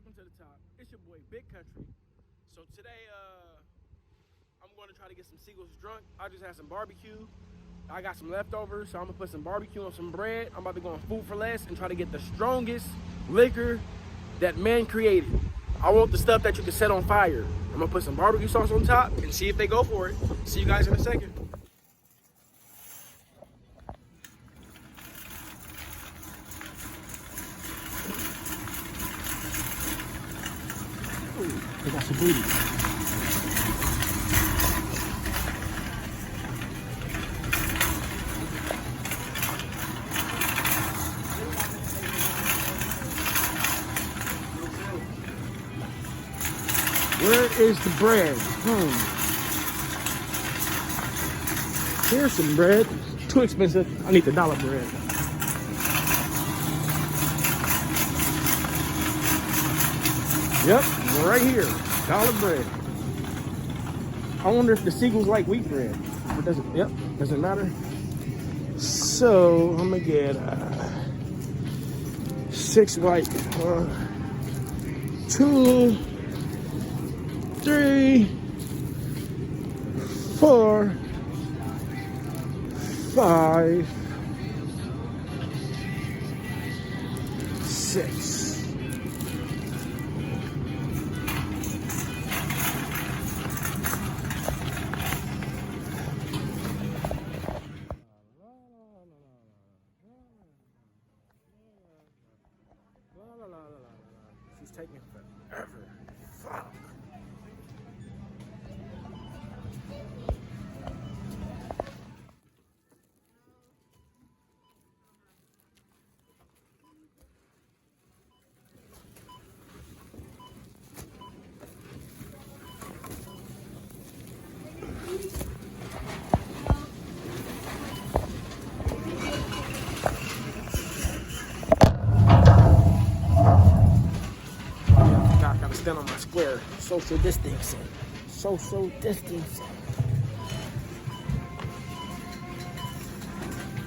welcome to the top. It's your boy Big Country. So today, I'm going to try to get some Seagulls drunk. I just had some barbecue. I got some leftovers, so I'm gonna put some barbecue on some bread. I'm about to go on Food for Less and try to get the strongest liquor that man created. I want the stuff that you can set on fire. I'm gonna put some barbecue sauce on top and see if they go for it. See you guys in a second. Ooh, they got some booty. Where is the bread? Here's some bread. Too expensive. I need the dollar bread. Yep, right here. Dollar bread. I wonder if the Seagulls like wheat bread. It doesn't. Yep, doesn't matter. So I'm gonna get 6 white, 2, 3, 4, 5, 6. She's taking forever. Fuck. Gotta stand on my square. Social distancing. Social distancing.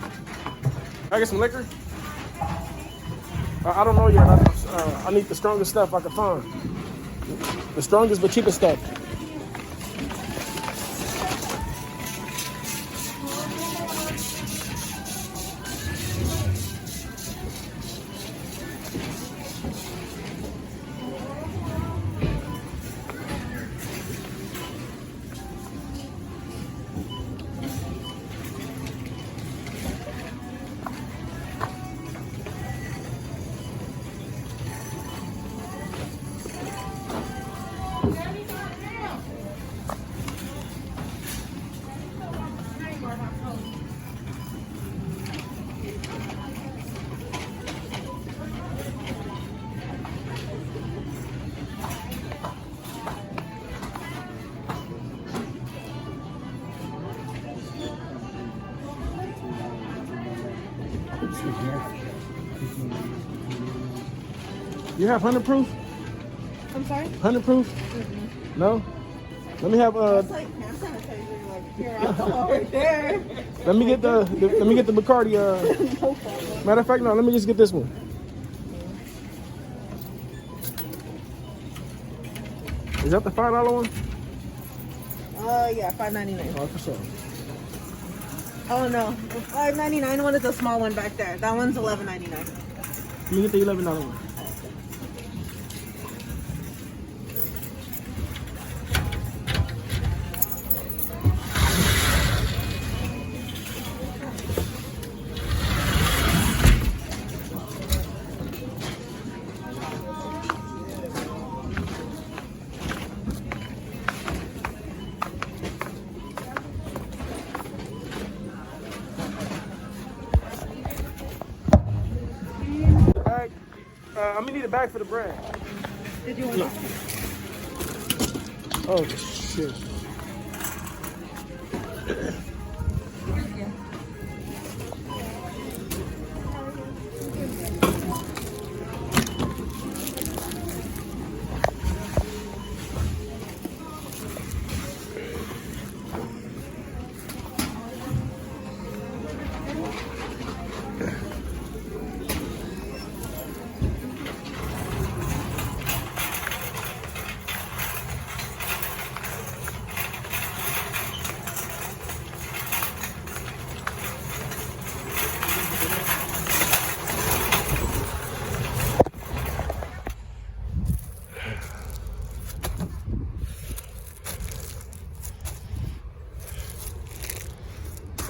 Can I get some liquor? I don't know yet. I need the strongest stuff I can find. The strongest but cheapest stuff. You have 100 proof? I'm sorry? 100 proof? Mm-hmm. No? Let me have That's like hand sanitizer, like pure alcohol right there. let me get the Bacardi. No problem. Matter of fact, no, let me just get this one. Is that the $5 one? Yeah, $5.99. Oh, for sure. Oh no, the $5.99 one is the small one back there. That one's $11.99. Let me get the $11 one. I'm gonna need a bag for the bread. Did you want to? Oh shit.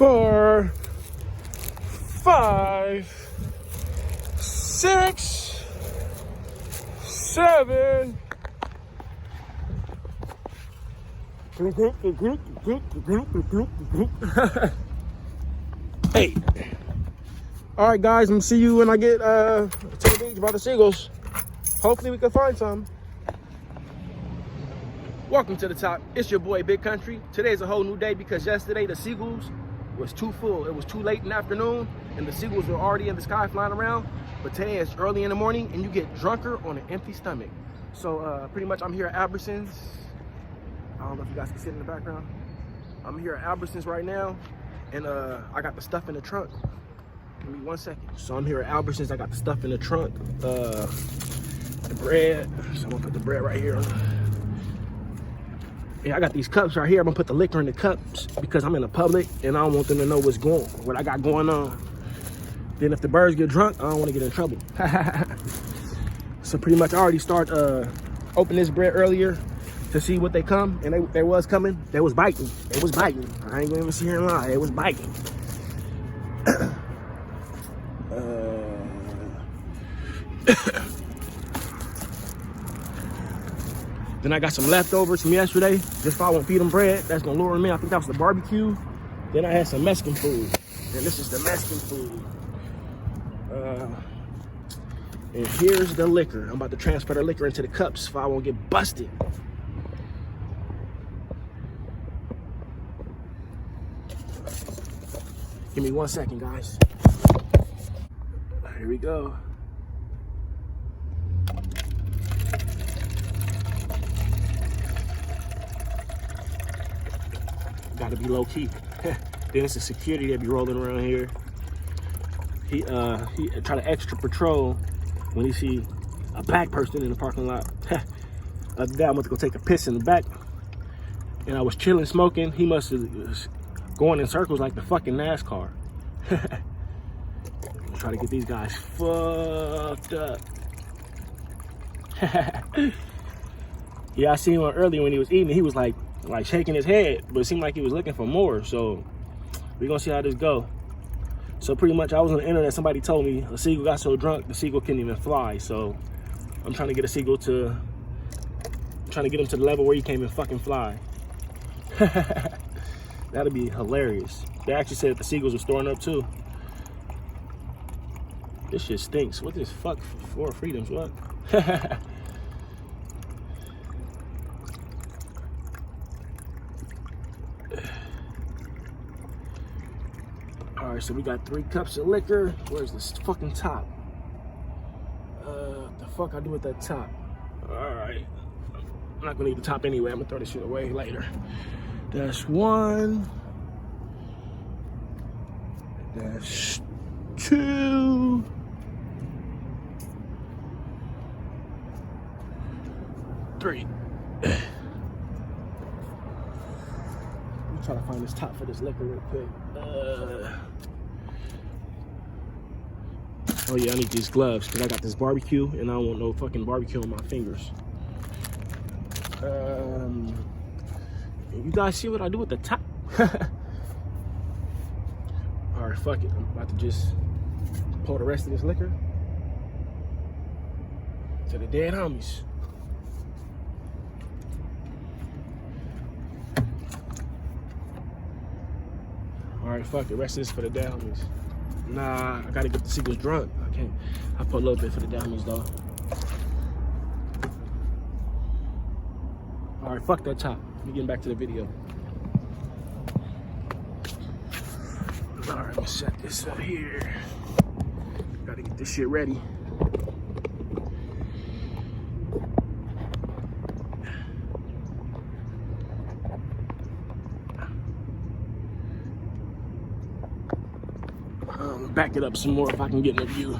4, 5, 6, 7. 8. All right, guys, I'm gonna see you when I get to the beach by the Seagulls. Hopefully we can find some. Welcome to the top. It's your boy Big Country. Today's a whole new day because yesterday the Seagulls was too full. It was too late in the afternoon and the Seagulls were already in the sky flying around. But today it's early in the morning and you get drunker on an empty stomach. So pretty much I'm here at Albertsons. I don't know if you guys can see it in the background. I'm here at Albertsons right now and I got the stuff in the trunk. Give me 1 second. So I'm here at Albertsons. I got the stuff in the trunk. The bread. So I'm gonna put the bread right here. Yeah, I got these cups right here. I'm gonna put the liquor in the cups because I'm in the public and I don't want them to know what I got going on. Then if the birds get drunk, I don't want to get in trouble. So pretty much I already start opening this bread earlier to see what they come, and they was coming. They was biting. They was biting. I ain't gonna even sit here and lie. They was biting. Then I got some leftovers from yesterday. Just if I won't feed them bread, that's gonna lure them in. I think that was the barbecue. Then I had some Mexican food. And this is the Mexican food. And here's the liquor. I'm about to transfer the liquor into the cups so I won't get busted. Give me 1 second, guys. Here we go. Gotta be low key. Then it's the security that be rolling around here. He try to extra patrol when he see a black person in the parking lot. Other day I went to go take a piss in the back, and I was chilling smoking. He must have was going in circles like the fucking NASCAR. Try to get these guys fucked up. Yeah, I seen him earlier when he was eating. He was like shaking his head, but it seemed like he was looking for more. So we're gonna see how this go. So pretty much I was on the internet, somebody told me a seagull got so drunk the seagull couldn't even fly. So I'm trying to get a seagull to, trying to get him to the level where he can't even fucking fly. That'd be hilarious. They actually said the seagulls were storing up too. This shit stinks. What this fuck for freedoms, what? All right, so we got 3 cups of liquor. Where's this fucking top? The fuck I do with that top? All right, I'm not gonna need the top anyway. I'm gonna throw this shit away later. That's 1. That's 2. Three. Let me try to find this top for this liquor real quick. Oh yeah, I need these gloves because I got this barbecue and I don't want no fucking barbecue on my fingers. You guys see what I do with the top? All right, fuck it. I'm about to just pour the rest of this liquor to the dead homies. All right, fuck it. The rest of this for the dead homies. Nah, I gotta get the Seagulls drunk. I can't. I put a little bit for the dead homies though. All right, fuck that top. We're getting back to the video. All right, let's set this up here. Gotta get this shit ready. Back it up some more if I can get in the view.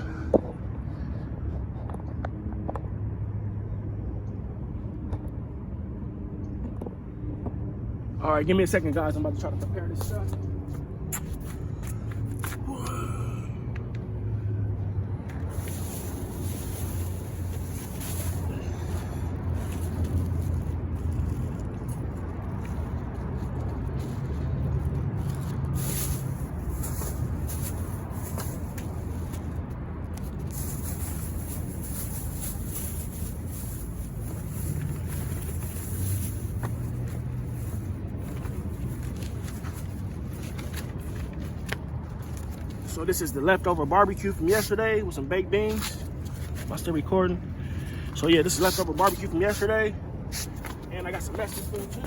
All right, give me a second, guys. I'm about to try to prepare this stuff. So this is the leftover barbecue from yesterday with some baked beans. Am I still recording? So yeah, this is leftover barbecue from yesterday. And I got some Mexican food too.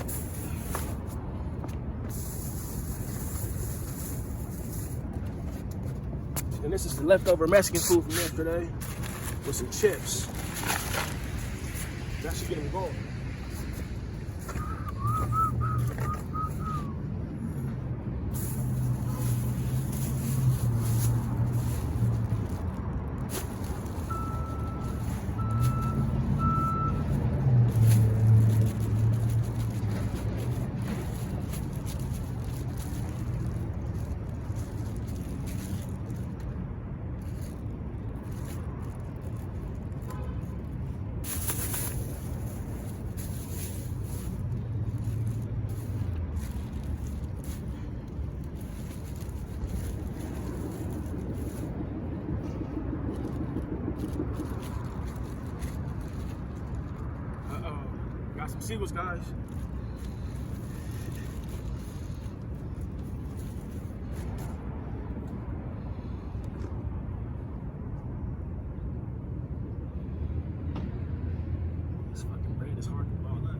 And this is the leftover Mexican food from yesterday with some chips. That should get them going. Got some Seagulls, guys. This fucking bread is hard to ball up.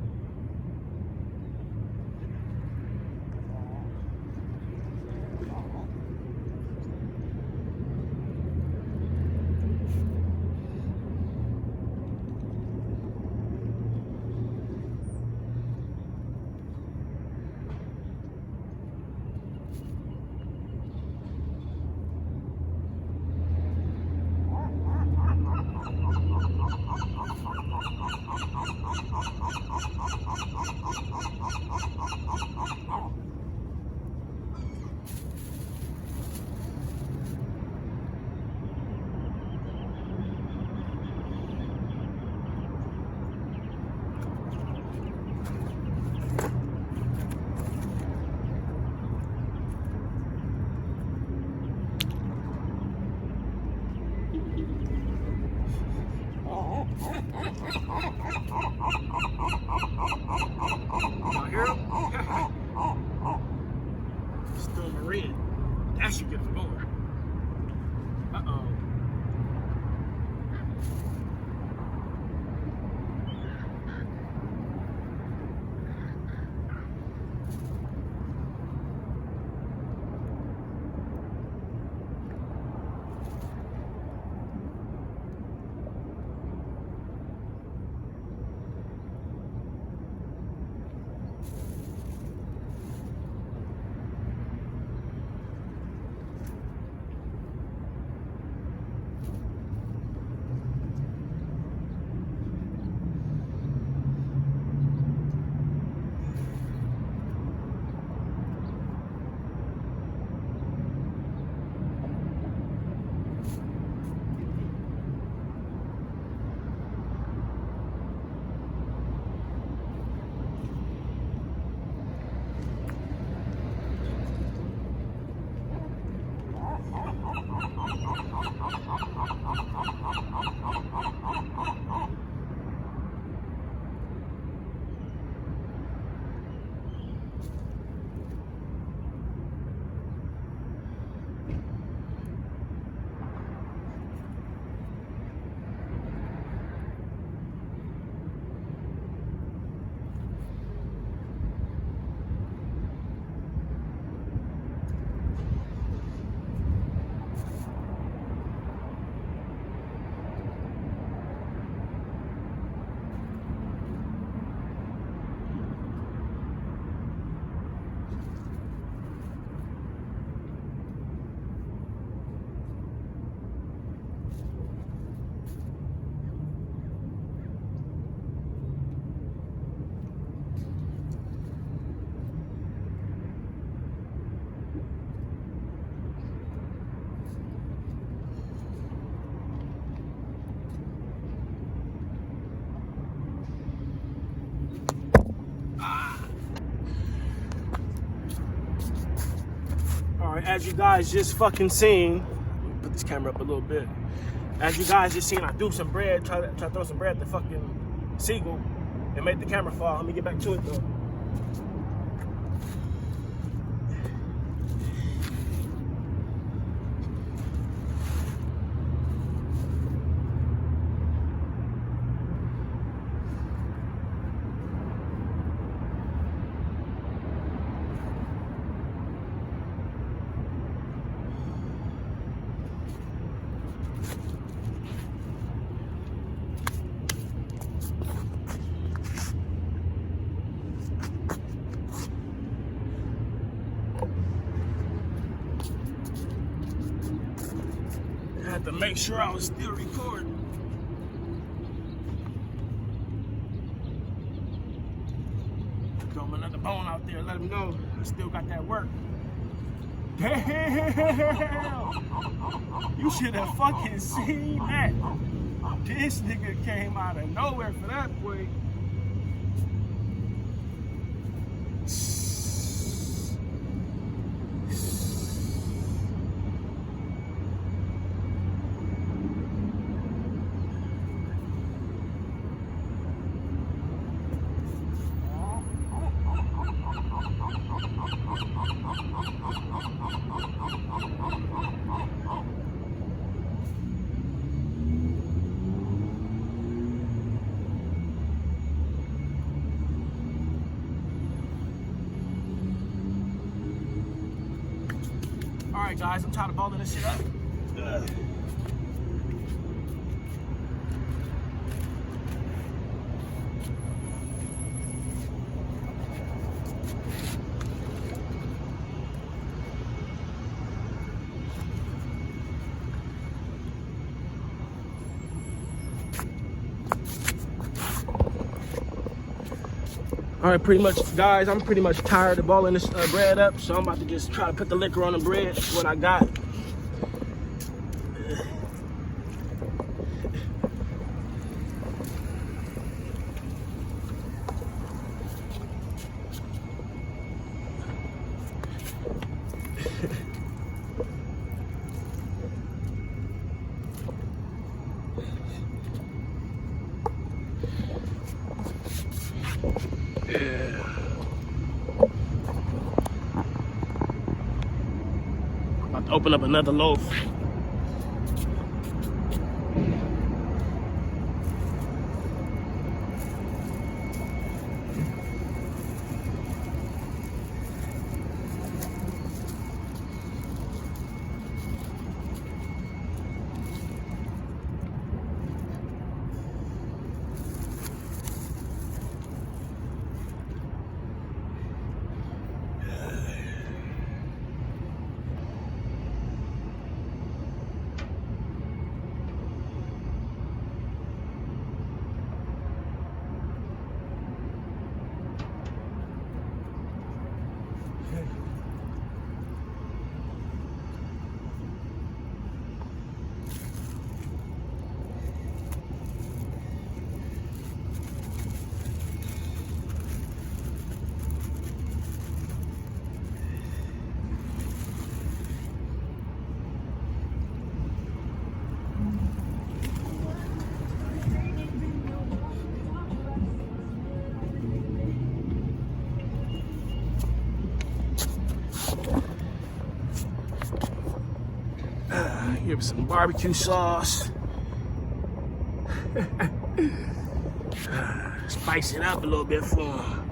Y'all hear him? Still in the red. That should get him going. Uh-oh. Alright, as you guys just fucking seen, put this camera up a little bit. As you guys just seen, I threw some bread, try to throw some bread at the fucking Seagull and make the camera fall. Let me get back to it though. to make sure I was still recording. Throw him another bone out there, let him know I still got that work. Damn! You should have fucking seen that. This nigga came out of nowhere for that boy. Alright guys, I'm tired of balling this shit up. All right, pretty much, guys, I'm pretty much tired of balling this bread up, so I'm about to just try to put the liquor on the bread. That's what I got. Yeah. About to open up another loaf. Give it some barbecue sauce. Spice it up a little bit for him.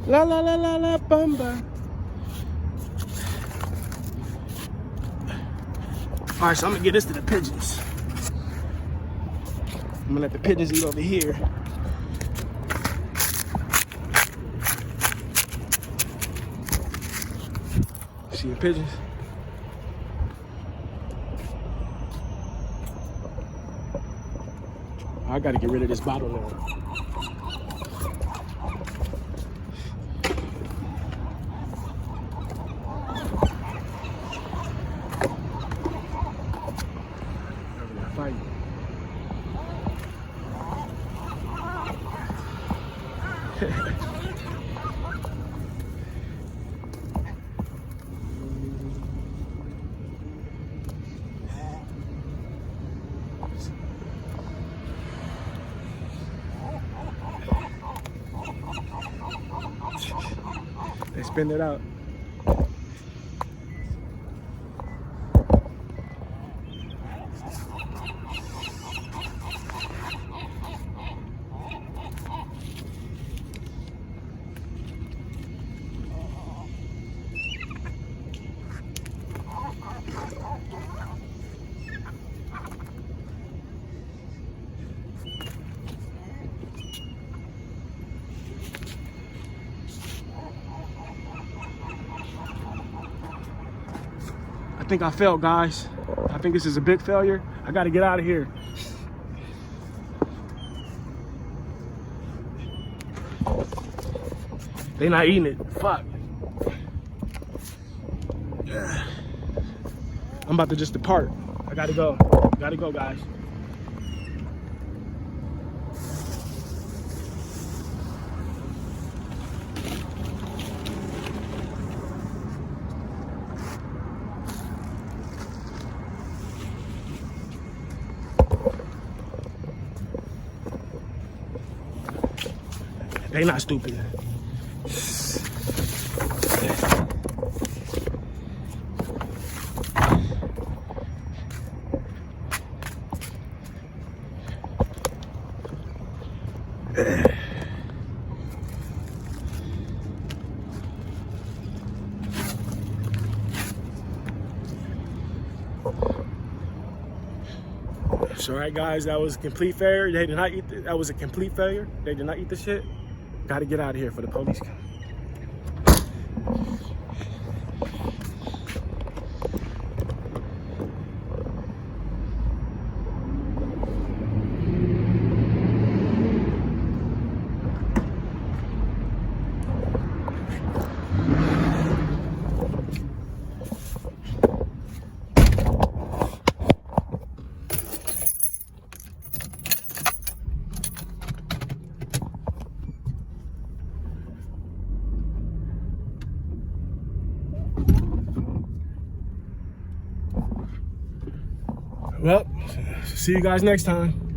La la la la la bamba. All right, so I'm gonna get this to the pigeons. I'm gonna let the pigeons eat over here. See the pigeons? I gotta get rid of this bottle now. Fight. They spin it out. think I failed, guys. I think this is a big failure. I gotta get out of here. They not eating it. Fuck. I'm about to just depart. I gotta go. Gotta go, guys. They not stupid. So, all right, guys, that was a complete failure. They did not eat. That was a complete failure. They did not eat the shit. Got to get out of here for the police come. Well, see you guys next time.